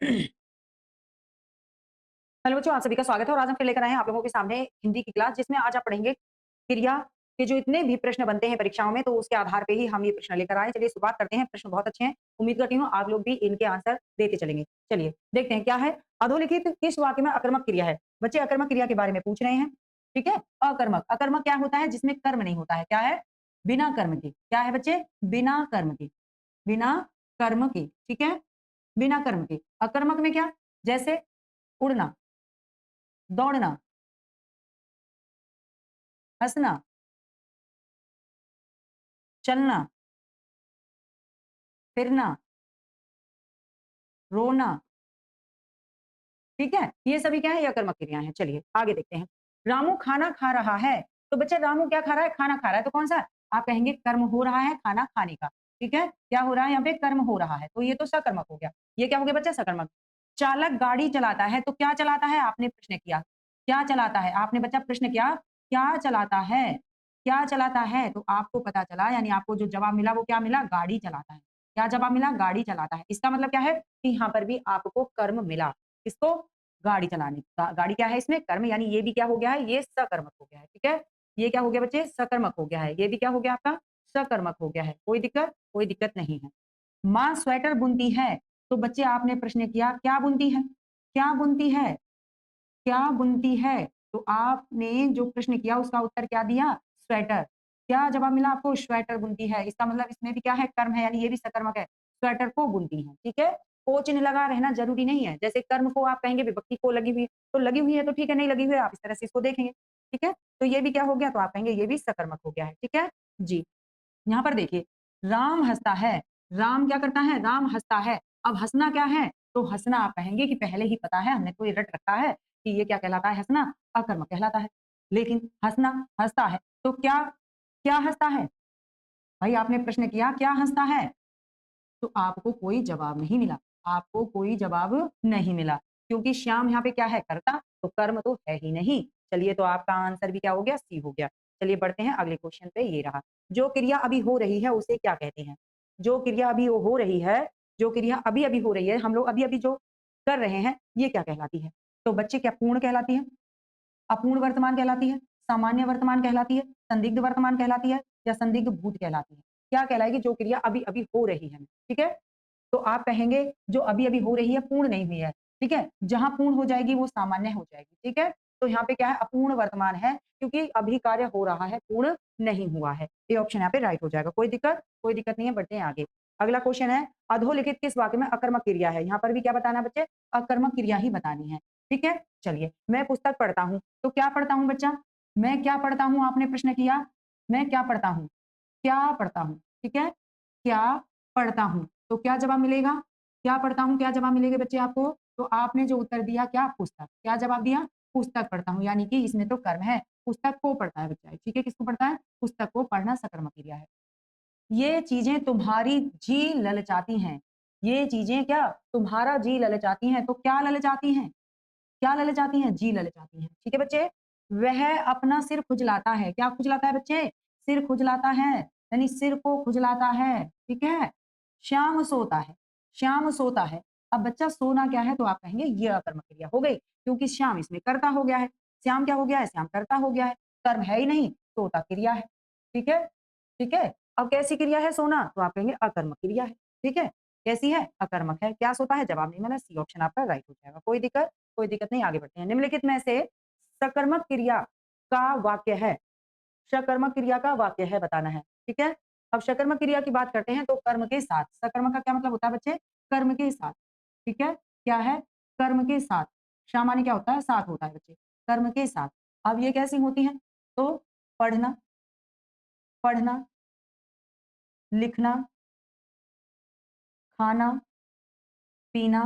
Hello बच्चों, आप सभी का स्वागत है और आज हम फिर लेकर आए हैं आप लोगों के सामने हिंदी की क्लास, जिसमें आज आप पढ़ेंगे क्रिया के जो इतने भी प्रश्न बनते हैं परीक्षाओं में, तो उसके आधार पे ही हम ये प्रश्न लेकर आए। चलिए शुरुआत करते हैं। प्रश्न बहुत अच्छे हैं, उम्मीद करती हूँ आप लोग भी इनके आंसर देते चलेंगे। चलिए देखते हैं क्या है। अधोलिखित किस वाक्य में अकर्मक क्रिया है? बच्चे अकर्मक क्रिया के बारे में पूछ रहे हैं। ठीक है। अकर्मक अकर्मक क्या होता है? जिसमें कर्म नहीं होता है। क्या है? बिना कर्म के। क्या है बच्चे? बिना कर्म के। बिना कर्म के। ठीक है। बिना कर्म के। अकर्मक में क्या? जैसे उड़ना, दौड़ना, हंसना, चलना, फिरना, रोना। ठीक है। ये सभी क्या है? ये अकर्मक क्रियाएं हैं। चलिए आगे देखते हैं। रामू खाना खा रहा है। तो बच्चे रामू क्या खा रहा है? खाना खा रहा है। तो कौन सा? आप कहेंगे कर्म हो रहा है खाना खाने का। ठीक है। क्या हो रहा है? यहाँ पे कर्म हो रहा है, तो ये तो सकर्मक हो गया। ये क्या हो गया बच्चे? सकर्मक। चालक गाड़ी चलाता है। तो क्या चलाता है? आपने प्रश्न किया क्या चलाता है? आपने बच्चा प्रश्न किया क्या चलाता है? क्या चलाता है? तो आपको पता चला, यानी आपको जो जवाब मिला वो क्या मिला? गाड़ी चलाता है। क्या जवाब मिला? गाड़ी चलाता है। इसका मतलब क्या है कि यहाँ पर भी आपको कर्म मिला। किसको? गाड़ी चलाने का। गाड़ी क्या है इसमें? कर्म, यानी ये भी क्या हो गया है? ये सकर्मक हो गया है। ठीक है। ये क्या हो गया बच्चे? सकर्मक हो गया है। ये भी क्या हो गया आपका? सकर्मक हो गया है। कोई दिक्कत? कोई दिक्कत नहीं है। माँ स्वेटर बुनती है। तो बच्चे आपने प्रश्न किया क्या बुनती है? क्या बुनती है? क्या बुनती है? तो आपने जो प्रश्न किया उसका उत्तर क्या दिया? स्वेटर। क्या जवाब मिला आपको? स्वेटर बुनती है। इसका मतलब इसमें भी क्या है? कर्म है, यानी ये भी सकर्मक है। स्वेटर को बुनती है। ठीक है। को चिन्ह लगा रहना जरूरी नहीं है। जैसे कर्म को आप कहेंगे विभक्ति को लगी हुई है, तो लगी हुई है तो ठीक है, नहीं लगी हुई है आप इस तरह से इसको देखेंगे। ठीक है। तो ये भी क्या हो गया? तो आप कहेंगे ये भी सकर्मक हो गया है। ठीक है जी। यहाँ पर देखिए, राम हंसता है। राम क्या करता है? राम हंसता है। अब हंसना क्या है? तो हंसना आप कहेंगे कि पहले ही पता है, हमने तो ये रट रखा है कि ये क्या कहलाता है? हंसना अकर्मक कहलाता है। लेकिन हंसना हंसता है, तो क्या क्या हंसता है? भाई आपने प्रश्न किया क्या हंसता है, तो आपको कोई जवाब नहीं मिला। आपको कोई जवाब नहीं मिला, क्योंकि श्याम यहाँ पे क्या है? कर्ता, तो कर्म तो है ही नहीं। चलिए तो आपका आंसर भी क्या हो गया? सी हो गया। चलिए बढ़ते हैं अगले क्वेश्चन पे। ये रहा, जो क्रिया अभी हो रही है उसे क्या कहते हैं? जो क्रिया अभी हो रही है, जो क्रिया अभी अभी हो रही है, हम लोग अभी अभी जो कर रहे हैं, ये क्या कहलाती है? तो बच्चे क्या पूर्ण कहलाती है, अपूर्ण वर्तमान कहलाती है, सामान्य वर्तमान कहलाती है, संदिग्ध वर्तमान कहलाती है, या संदिग्ध भूत कहलाती है? क्या कहलाएगी? जो क्रिया अभी अभी हो रही है। ठीक है। तो आप कहेंगे जो अभी अभी हो रही है पूर्ण नहीं हुई है। ठीक है। जहां पूर्ण हो जाएगी वो सामान्य हो जाएगी। ठीक है। तो यहाँ पे क्या है? अपूर्ण वर्तमान है, क्योंकि अभी कार्य हो रहा है, पूर्ण नहीं हुआ है। ये ऑप्शन यहाँ पे राइट हो जाएगा। कोई दिक्कत? कोई दिक्कत नहीं है। बढ़ते हैं आगे। अगला क्वेश्चन है, अधोलिखित किस वाक्य में अकर्मक क्रिया है? यहाँ पर भी क्या बताना है बच्चे? अकर्मक क्रिया ही बतानी है। ठीक है। चलिए मैं पुस्तक पढ़ता हूँ, तो क्या पढ़ता हूँ बच्चा? मैं क्या पढ़ता हूँ? आपने प्रश्न किया मैं क्या पढ़ता हूँ? क्या पढ़ता हूँ? ठीक है। क्या पढ़ता हूँ, तो क्या जवाब मिलेगा? क्या पढ़ता हूँ, क्या जवाब मिलेगा बच्चे आपको? तो आपने जो उत्तर दिया क्या? पुस्तक। क्या जवाब दिया? पुस्तक पढ़ता हूँ, यानी कि इसमें तो कर्म है। पुस्तक को पढ़ता है बच्चा। ठीक है। किसको पढ़ता है? पुस्तक को। पढ़ना सकर्मक क्रिया है। ये चीजें तुम्हारी जी ललचाती हैं। ये चीजें क्या तुम्हारा जी ललचाती हैं? तो क्या ललचाती हैं? क्या ललचाती हैं? जी ललचाती हैं। ठीक है बच्चे। वह अपना सिर खुजलाता है। क्या खुजलाता है बच्चे? सिर खुजलाता है, यानी सिर को खुजलाता है। ठीक है। श्याम सोता है। श्याम सोता है। अब बच्चा सोना क्या है? तो आप कहेंगे ये अकर्मक क्रिया हो गई, क्योंकि श्याम इसमें कर्ता हो गया है। श्याम क्या हो गया है? श्याम कर्ता हो गया है। कर्म है ही नहीं, सोता क्रिया है। ठीक है। ठीक है। अब कैसी क्रिया है सोना? तो आप कहेंगे अकर्मक क्रिया है। ठीक है। कैसी है? अकर्मक है। क्या सोता है? जवाब नहीं मिला, सी ऑप्शन आपका राइट हो जाएगा। कोई दिक्कत? कोई दिक्कत नहीं। आगे बढ़ते हैं। निम्नलिखित में से सकर्मक क्रिया का वाक्य है, सकर्मक क्रिया का वाक्य है बताना है। ठीक है। अब सकर्मक क्रिया की बात करते हैं, तो कर्म के साथ। सकर्मक का क्या मतलब होता है बच्चे? कर्म के साथ। ठीक है। क्या है? कर्म के साथ। सामान्य क्या होता है? साथ होता है बच्चे। कर्म के साथ। अब ये कैसी होती है? तो पढ़ना, पढ़ना, लिखना, खाना, पीना।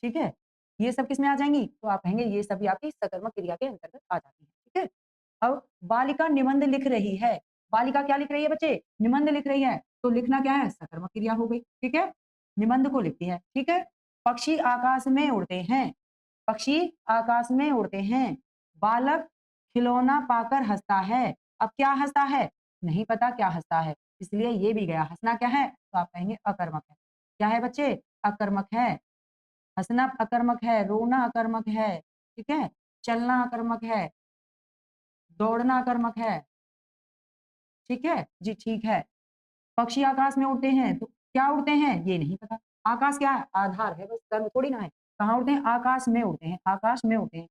ठीक है। ये सब किसमें आ जाएंगी? तो आप कहेंगे ये सभी आपकी सकर्मक क्रिया के अंतर्गत आ जाती है। ठीक है। अब बालिका निबंध लिख रही है। बालिका क्या लिख रही है बच्चे? निबंध लिख रही है। तो लिखना क्या है? सकर्मक क्रिया हो गई। ठीक है। निबंध को लिखती है। ठीक है। पक्षी आकाश में उड़ते हैं। पक्षी आकाश में उड़ते हैं। बालक खिलौना पाकर हंसता है। अब क्या हंसता है? नहीं पता क्या हंसता है, इसलिए ये भी गया। हंसना क्या है? तो आप कहेंगे अकर्मक है। क्या है बच्चे? अकर्मक है, हंसना अकर्मक है, रोना अकर्मक है, ठीक है, चलना अकर्मक है, दौड़ना अकर्मक है, ठीक है जी, ठीक है। पक्षी आकाश में उड़ते हैं तो क्या उड़ते हैं ये नहीं पता। आकाश क्या है, आधार है, बस कर्म थोड़ी ना है। कहाँ उड़ते हैं, आकाश में उड़ते हैं, आकाश में उड़ते हैं।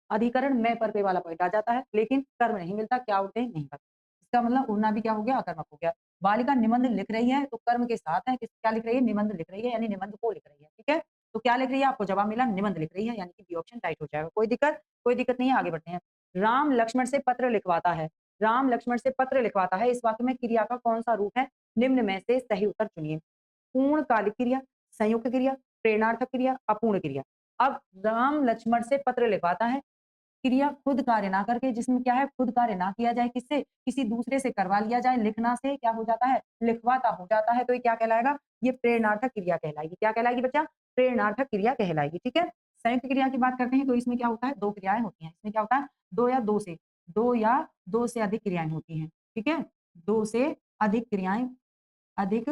अधिकरण में पर पे वाला पॉइंट आ जाता है, लेकिन कर्म नहीं मिलता, क्या उड़ते हैं नहीं पता। इसका मतलब उड़ना भी क्या हो गया, अकर्मक हो गया। बालिका निबंध लिख रही है तो कर्म के साथ है, क्या लिख रही है, निबंध लिख रही है, यानी निबंध को लिख रही है, ठीक है। तो क्या लिख रही है, आपको जवाब मिला निबंध लिख रही है, यानी कि बी ऑप्शन राइट हो जाएगा। कोई दिक्कत नहीं है, आगे बढ़ते हैं। राम लक्ष्मण से पत्र लिखवाता है, राम लक्ष्मण से पत्र लिखवाता है, इस वाक्य में क्रिया का कौन सा रूप है, निम्न में से सही उत्तर चुनिए। पूर्णकालिक क्रिया, संयुक्त क्रिया, प्रेरणार्थक क्रिया, अपूर्ण क्रिया। अब राम लक्ष्मण से पत्र लिखवाता है, क्रिया खुद कार्य ना करके, जिसमें क्या है, खुद कार्य ना किया जाए, किससे, किसी दूसरे से करवा लिया जाए, लिखना से क्या हो जाता है, लिखवाता हो जाता है, तो ये क्या कहलाएगा, ये प्रेरणार्थक क्रिया कहलाएगी। क्या कहलाएगी बच्चा, प्रेरणार्थक क्रिया कहलाएगी, ठीक है। संयुक्त क्रिया की बात करते हैं तो इसमें क्या होता है, दो क्रियाएं होती हैं, इसमें क्या होता है, दो या दो से अधिक क्रियाएं होती हैं, ठीक है, दो से अधिक क्रियाएं, अधिक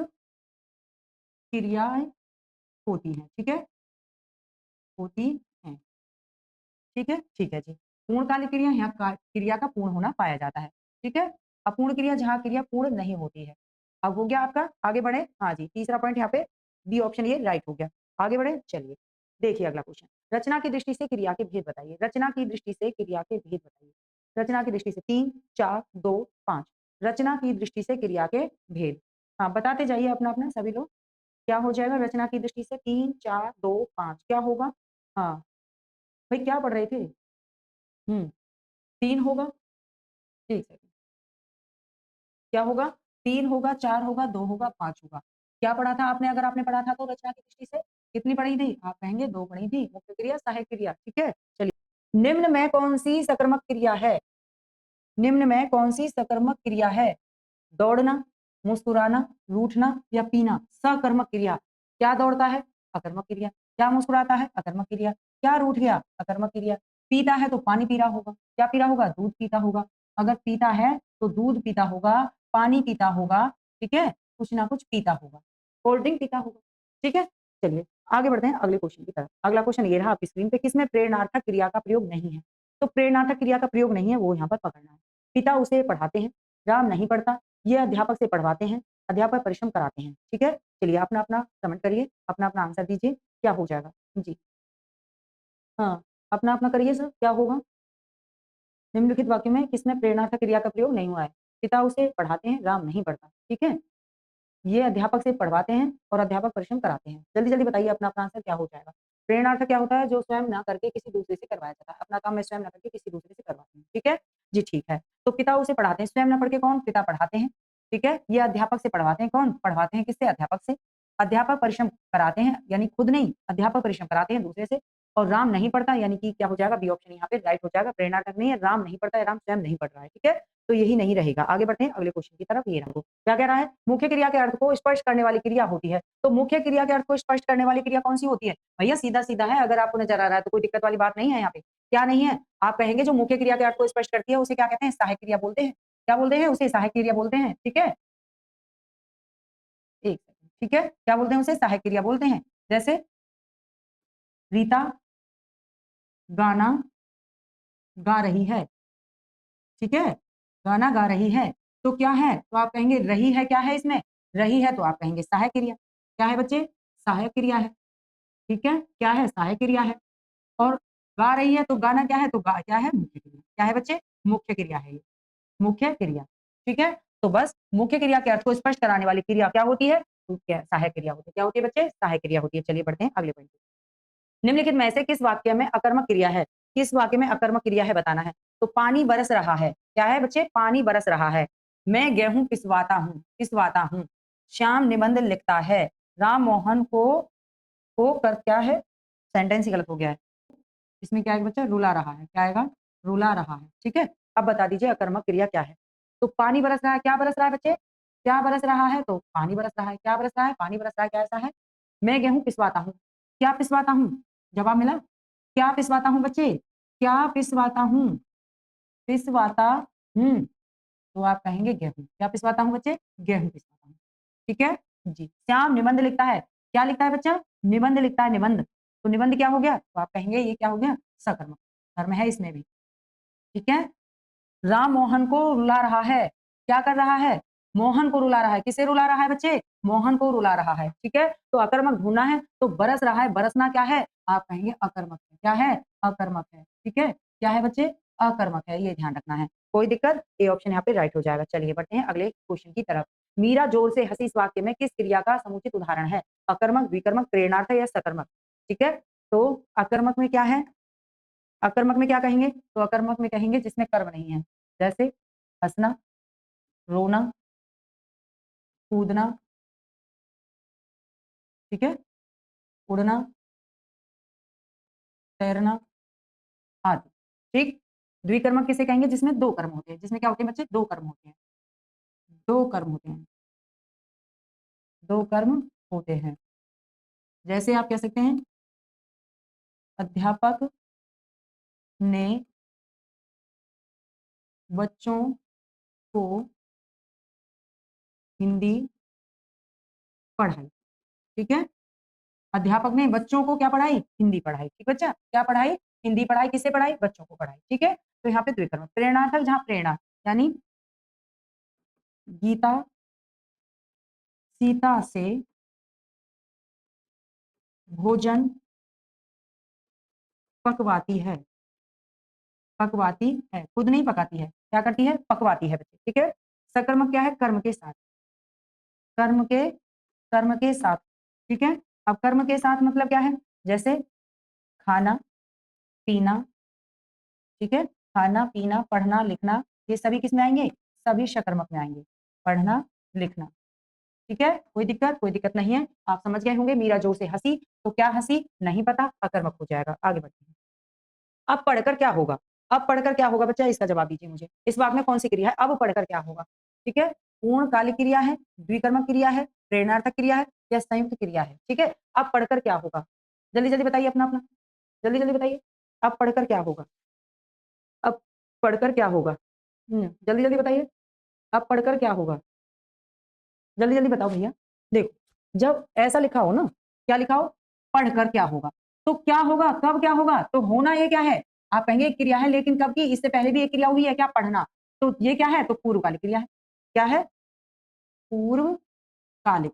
क्रियाएं होती हैं, ठीक है, होती हैं, ठीक है जी। पूर्णकालिक क्रिया, यहाँ क्रिया का पूर्ण होना पाया जाता है, ठीक है। अपूर्ण क्रिया, जहाँ क्रिया पूर्ण नहीं होती है। अब हो गया आपका, आगे बढ़े, हाँ जी, तीसरा पॉइंट यहाँ पे बी ऑप्शन ये राइट हो गया। आगे बढ़े, चलिए देखिए अगला क्वेश्चन। रचना की दृष्टि से क्रिया के भेद बताइए, रचना की दृष्टि से क्रिया के भेद बताइए। रचना की दृष्टि से 3 4 2 5, रचना की दृष्टि से क्रिया के भेद। हाँ, बताते जाइए अपना अपना सभी लोग, क्या हो जाएगा रचना की दृष्टि से, 3 4 2 5 क्या होगा। हाँ भाई, क्या पढ़ रहे थे। 3 होगा, ठीक है, क्या होगा, 3 होगा, 4 होगा, 2 होगा, 5 होगा। क्या पढ़ा था आपने, अगर आपने पढ़ा था तो रचना की दृष्टि से कितनी पढ़ी थी, आप कहेंगे 2 पढ़ी थी, मुख्य क्रिया सहायक क्रिया, ठीक है। चलिए, निम्न में कौन सी सकर्मक क्रिया है, निम्न में कौन सी सकर्मक क्रिया है, दौड़ना, मुस्कुराना, रूठना या पीना। सकर्मक क्रिया, क्या दौड़ता है, अकर्मक क्रिया, क्या मुस्कुराता है, अकर्मक क्रिया, क्या रूठ गया, अकर्मक क्रिया, पीता है तो पानी पी रहा होगा, क्या पी रहा होगा, दूध पीता होगा, अगर पीता है तो दूध पीता होगा, पानी पीता होगा, ठीक है, कुछ ना कुछ पीता होगा, कोल्ड ड्रिंक पीता होगा, ठीक है। चलिए आगे बढ़ते हैं अगले क्वेश्चन की तरफ। अगला क्वेश्चन ये रहा आपकी स्क्रीन पे, किसमें प्रेरणार्थक क्रिया का प्रयोग नहीं है। तो प्रेरणार्थक क्रिया का प्रयोग नहीं है, वो यहाँ पर पकड़ना है। पिता उसे पढ़ाते हैं, राम नहीं पढ़ता, ये अध्यापक से पढ़वाते हैं, अध्यापक परिश्रम कराते हैं, ठीक है। चलिए अपना अपना कमेंट करिए, अपना अपना आंसर दीजिए, क्या हो जाएगा जी। हाँ, अपना अपना करिए सर, क्या होगा। निम्नलिखित वाक्य में किसमें प्रेरणार्थक क्रिया का प्रयोग नहीं हुआ है। पिता उसे पढ़ाते हैं, राम नहीं पढ़ता, ठीक है। ये अध्यापक से पढ़वाते हैं और अध्यापक परिश्रम कराते हैं। जल्दी जल्दी बताइए अपना अपना आंसर क्या हो जाएगा। प्रेरणार्थ क्या होता है, जो स्वयं ना करके किसी दूसरे से करवाया जाता है, अपना काम मैं स्वयं ना करके किसी दूसरे से करवाते हैं, ठीक है जी, ठीक है। तो पिता उसे पढ़ाते हैं, स्वयं ना पढ़ के कौन, पिता पढ़ाते हैं, ठीक है। ये अध्यापक से पढ़वाते हैं, कौन पढ़वाते हैं, किससे, अध्यापक से। अध्यापक परिश्रम कराते हैं, यानी खुद नहीं, अध्यापक परिश्रम कराते हैं दूसरे से। और राम नहीं पढ़ता, यानी कि क्या हो जाएगा, बी ऑप्शन यहाँ पे राइट हो जाएगा। प्रेरणार्थक नहीं है, राम नहीं पढ़ता है, राम स्वयं नहीं पढ़ रहा है, ठीक है। तो यही नहीं रहेगा। आगे बढ़ते हैं अगले क्वेश्चन की तरफ। ये रहा, क्या कह रहा है, मुख्य क्रिया के अर्थ को स्पष्ट करने वाली क्रिया होती है। तो मुख्य क्रिया के अर्थ को स्पष्ट करने वाली क्रिया कौन सी होती है, भैया सीधा सीधा है, अगर आपको नजर आ रहा है तो कोई दिक्कत वाली बात नहीं है यहाँ पे। क्या नहीं है, आप कहेंगे जो मुख्य क्रिया के अर्थ को स्पष्ट करती है उसे क्या कहते हैं, सहायक क्रिया बोलते हैं। क्या बोलते हैं, उसे सहायक क्रिया बोलते हैं, ठीक है। एक सेकंड, ठीक है, क्या बोलते हैं, उसे सहायक क्रिया बोलते हैं। जैसे रीता गाना गा रही है, ठीक है, गाना गा रही है, तो क्या है, तो आप कहेंगे रही है, क्या है इसमें, रही है, तो आप कहेंगे सहायक क्रिया। क्या है बच्चे, सहायक क्रिया है, ठीक है, क्या है, सहायक क्रिया है। और गा रही है तो गाना क्या है, तो गा क्या है, मुख्य क्रिया, क्या है बच्चे, मुख्य क्रिया है ये, मुख्य क्रिया, ठीक है। तो बस मुख्य क्रिया के अर्थ को स्पष्ट कराने वाली क्रिया क्या होती है, तो क्या सहायक क्रिया होती है, क्या होती है बच्चे, सहायक क्रिया होती है। चलिए बढ़ते हैं अगले पॉइंट। निम्नलिखित में से किस वाक्य में अकर्मक क्रिया है, किस वाक्य में अकर्मक क्रिया है बताना है। तो पानी बरस रहा है, क्या है बच्चे, पानी बरस रहा है। मैं गेहूं पिसवाता हूँ। श्याम निबंध लिखता है। राम मोहन को कर क्या है, सेंटेंस ही गलत हो गया है, इसमें क्या है बच्चा, रुला रहा है, क्या आएगा, रुला रहा है, ठीक है। अब बता दीजिए अकर्मक क्रिया क्या है। तो पानी बरस रहा है, क्या बरस रहा है बच्चे, क्या बरस रहा है, तो पानी बरस रहा है, क्या बरस रहा है, पानी बरस रहा है, क्या ऐसा है। मैं गेहूं पिसवाता हूँ, क्या पिसवाता हूँ, जवाब मिला, क्या पिसवाता हूँ बच्चे, क्या पिसवाता हूँ, पिसवाता हूँ, तो आप कहेंगे गेहूं, क्या पिसवाता हूँ बच्चे, गेहूं पिसवाता हूँ, ठीक है जी। श्याम निबंध लिखता है, क्या लिखता है बच्चा? निबंध लिखता है, निबंध। तो निबंध क्या हो गया? तो आप कहेंगे ये क्या हो गया? सकर्मक। कर्म है इसमें भी। ठीक है? राम मोहन को रुला रहा है। क्या कर रहा है? मोहन को रुला रहा है। किसे रुला रहा है बच्चे? मोहन को रुला रहा है। ठीक है? तो अकर्मक ढूंढना है, तो बरस रहा है, बरसना क्या है? आप कहेंगे अकर्मक है। क्या है? अकर्मक है। ठीक है? क्या है बच्चे? अकर्मक है, ये ध्यान रखना है। कोई दिक्कत? ए ऑप्शन यहाँ पे राइट हो जाएगा। चलिए बढ़ते हैं अगले क्वेश्चन की तरफ। मीरा जोर से हंसी इस वाक्य में किस क्रिया का समुचित उदाहरण है? अकर्मक, विकर्मक, प्रेरणार्थ या सकर्मक? ठीक है? तो अकर्मक में क्या है? अकर्मक में क्या कहेंगे? तो अकर्मक में कहेंगे जिसमें कर्म नहीं है, जैसे हंसना, रोना, कूदना, ठीक है, उड़ना, तैरना आदि। ठीक। द्विकर्मक किसे कहेंगे? जिसमें दो कर्म होते हैं। जिसमें क्या होते हैं बच्चे? दो कर्म होते हैं। दो कर्म होते हैं। दो कर्म होते हैं। जैसे आप कह सकते हैं अध्यापक ने बच्चों को हिंदी पढ़ाई। ठीक है? अध्यापक ने बच्चों को क्या पढ़ाई? हिंदी पढ़ाई। ठीक बच्चा? क्या पढ़ाई? हिंदी पढ़ाई। किसे पढ़ाई? बच्चों को पढ़ाई। ठीक है? तो यहाँ पे द्विकर्म। प्रेरणार्थक, जहाँ प्रेरणा यानी गीता सीता से भोजन पकवाती है। पकवाती है, खुद नहीं पकाती है। क्या करती है? पकवाती है बच्चे। ठीक है? सकर्मक क्या है? कर्म के साथ। कर्म के कर्म के साथ। ठीक है? अब कर्म के साथ मतलब क्या है? जैसे खाना, पीना। ठीक है? खाना, पीना, पढ़ना, लिखना, ये सभी किस में आएंगे? सभी सकर्मक में आएंगे। पढ़ना, लिखना। ठीक है? कोई दिक्कत? कोई दिक्कत नहीं है। आप समझ गए होंगे। मीरा जोर से हंसी, तो क्या हंसी? नहीं पता, अकर्मक हो जाएगा। आगे बढ़ते हैं। अब पढ़कर क्या होगा? अब पढ़कर क्या होगा बच्चा? इसका जवाब दीजिए मुझे। इस वाक्य में कौन सी क्रिया है? अब पढ़कर क्या होगा? ठीक है? पूर्ण कालिक क्रिया है, द्विकर्मक क्रिया है, प्रेरणार्थक क्रिया है या संयुक्त क्रिया है? ठीक है? अब पढ़कर क्या होगा? जल्दी जल्दी बताइए अपना अपना। जल्दी जल्दी बताइए। अब पढ़कर क्या होगा? अब पढ़कर क्या होगा? जल्दी जल्दी बताइए। अब पढ़कर क्या होगा? जल्दी जल्दी बताओ भैया। देखो, जब ऐसा लिखा हो ना, क्या लिखा हो? पढ़कर क्या होगा? तो क्या होगा? कब क्या होगा? तो होना ये क्या है? आप कहेंगे एक क्रिया है, लेकिन कब की? इससे पहले भी एक क्रिया हुई है क्या? पढ़ना। तो ये क्या है? तो पूर्वकालिक क्रिया है। क्या है? पूर्वकालिक।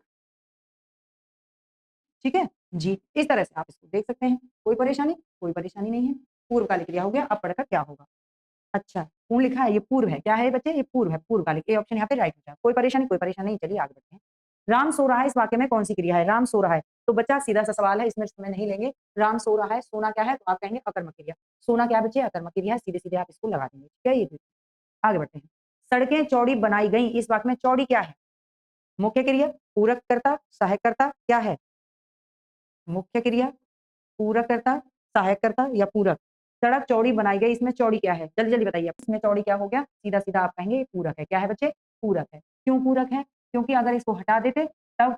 ठीक है जी? इस तरह से आप इसको देख सकते हैं। कोई परेशानी? कोई परेशानी नहीं है। पूर्वकालिक क्रिया हो गया। अब पढ़कर क्या होगा? अच्छा, पूर्ण लिखा है, ये पूर्व है। क्या है बच्चे? ये पूर्व है, पूर्वकालिक। ए ऑप्शन यहाँ पे राइट हो जाए। कोई परेशानी? कोई परेशानी नहीं। चलिए आगे बढ़ते हैं। राम सो रहा है, इस वाक्य में कौन सी क्रिया है? राम सो रहा है। तो बच्चा सीधा सा सवाल है, इसमें समय नहीं लेंगे। राम सो रहा है, सोना क्या है? तो आप कहेंगे अकर्मक क्रिया। सोना क्या है बच्चे? अकर्मक क्रिया है। सीधे सीधे आप इसको लगा देंगे। ठीक है? ये आगे बढ़ते हैं। सड़कें चौड़ी बनाई गई, इस वाक्य में चौड़ी क्या है? मुख्य क्रिया, पूरक कर्ता, सहायक कर्ता, क्या है? मुख्य क्रिया, पूरक कर्ता, सहायक कर्ता या पूरक? सड़क चौड़ी बनाई गई, इसमें चौड़ी क्या है? जल्दी जल्दी बताइए। इसमें चौड़ी क्या हो गया? सीधा सीधा आप कहेंगे पूरक है। क्या है बच्चे? पूरक है। क्यों पूरक है? क्योंकि अगर इसको हटा देते तब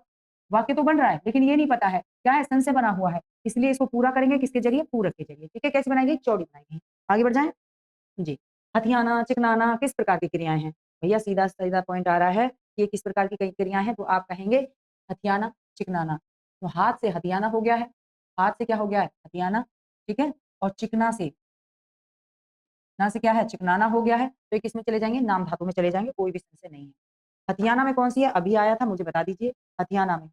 वाक्य तो बन रहा है, लेकिन ये नहीं पता है क्या है, सन से बना हुआ है, इसलिए इसको पूरा करेंगे किसके जरिए? पूरक के जरिए। ठीक है? कैसे बनाएंगे? चौड़ी बनाएंगे। आगे बढ़ जाए जी। हथियाना, चिकनाना किस प्रकार की क्रियाएं हैं? भैया सीधा सीधा पॉइंट आ रहा है, ये किस प्रकार की कई क्रियाएं हैं? तो आप कहेंगे हथियाना, चिकनाना। तो हाथ से हथियाना हो गया है। हाथ से क्या हो गया है? हथियाना। ठीक है? और चिकना से ना से क्या है? चिकनाना हो गया है। तो ये किस में चले जाएंगे? नाम धातु में चले जाएंगे। कोई भी संशय नहीं है। हथियाना में कौन सी है? अभी आया था, मुझे बता दीजिए। हथियाना में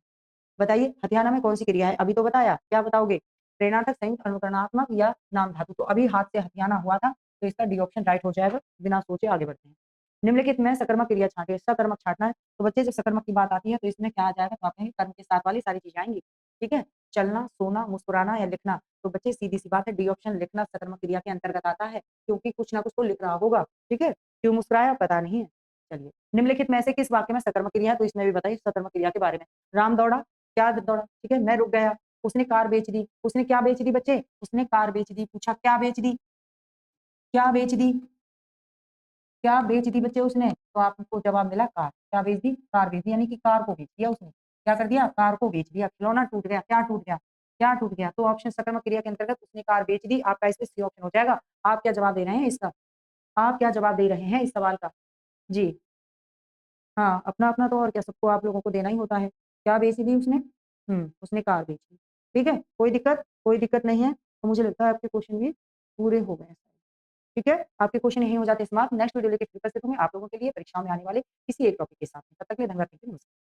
बताइए, हथियाना में कौन सी क्रिया है? अभी तो बताया। क्या बताओगे? प्रेरणार्थक, संयुक्त, अनुकरणात्मक या नाम धातु? तो अभी हाथ से हथियाना हुआ था, तो इसका डी ऑप्शन राइट हो जाएगा। बिना सोचे आगे बढ़ते हैं। निम्नलिखित में सकर्मक क्रिया छांटे। सकर्मक छांटना है, तो बच्चे जब सकर्मक की बात आती है तो इसमें क्या आ जाएगा? तो आप कहेंगे कर्म के साथ वाली सारी चीजें आएंगी। ठीक है? चलना, सोना, मुस्कुराना या लिखना? तो बच्चे सीधी सी बात है, डी ऑप्शन लिखना सकर्मक क्रिया के अंतर्गत आता है, क्योंकि कुछ ना कुछ तो लिख रहा होगा। ठीक है? क्यों मुस्कुराया पता नहीं है। चलिए, निम्नलिखित में से किस वाक्य में सकर्मक क्रिया है? तो इसमें भी बताइए सकर्मक क्रिया के बारे में। राम दौड़ा, क्या दौड़ा? ठीक है? मैं रुक गया। उसने कार बेच दी। उसने क्या बेच दी बच्चे? उसने कार बेच दी। पूछा क्या बेच दी? क्या बेच दी? क्या बेच दी बच्चे उसने? तो आपको जवाब मिला कार। क्या बेच दी? कार बेच दी, यानी कि कार को बेच दिया उसने। क्या कर दिया? कार को बेच दिया। खिलौना टूट गया। क्या टूट गया? क्या टूट गया? तो ऑप्शन सकर्मक क्रिया के अंतर्गत उसने कार बेच दी, आपका इसमें सी ऑप्शन हो जाएगा। आप क्या जवाब दे रहे हैं इसका? आप क्या जवाब दे रहे हैं इस सवाल का? जी हाँ, अपना अपना तो और क्या, सबको आप लोगों को देना ही होता है। क्या बेच दी उसने? उसने कार बेची। ठीक है? कोई दिक्कत नहीं है। तो मुझे लगता है आपके क्वेश्चन भी पूरे हो गए हैं सारे। ठीक है? आपके क्वेश्चन यहीं हो जाते हैं समाप्त। नेक्स्ट वीडियो लेके फिर उपस्थित होंगे आप लोगों के लिए परीक्षाओं में आने वाले किसी एक टॉपिक के साथ में। तब तक के लिए धन्यवाद। Thank you. नमस्कार।